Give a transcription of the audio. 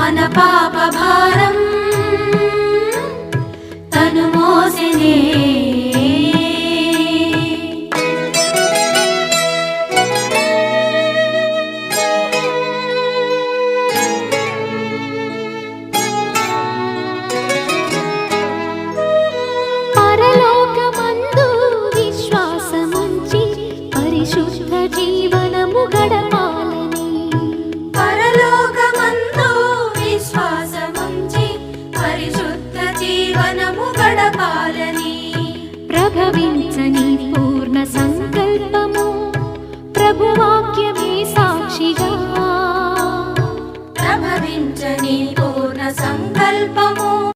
మన పాప భారం తను మోసెనే పరలోకమందు విశ్వాసముంచి పరిశుద్ధ జీవనము గడపాలని పరలోకమందు విశ్వాసముంచి పరిశుద్ధ జీవనము గడపాలని ప్రభవించని పూర్ణ సంకల్పము ప్రభువాక్యమే సాక్షిగా ప్రభవించని పూర్ణ సంకల్పము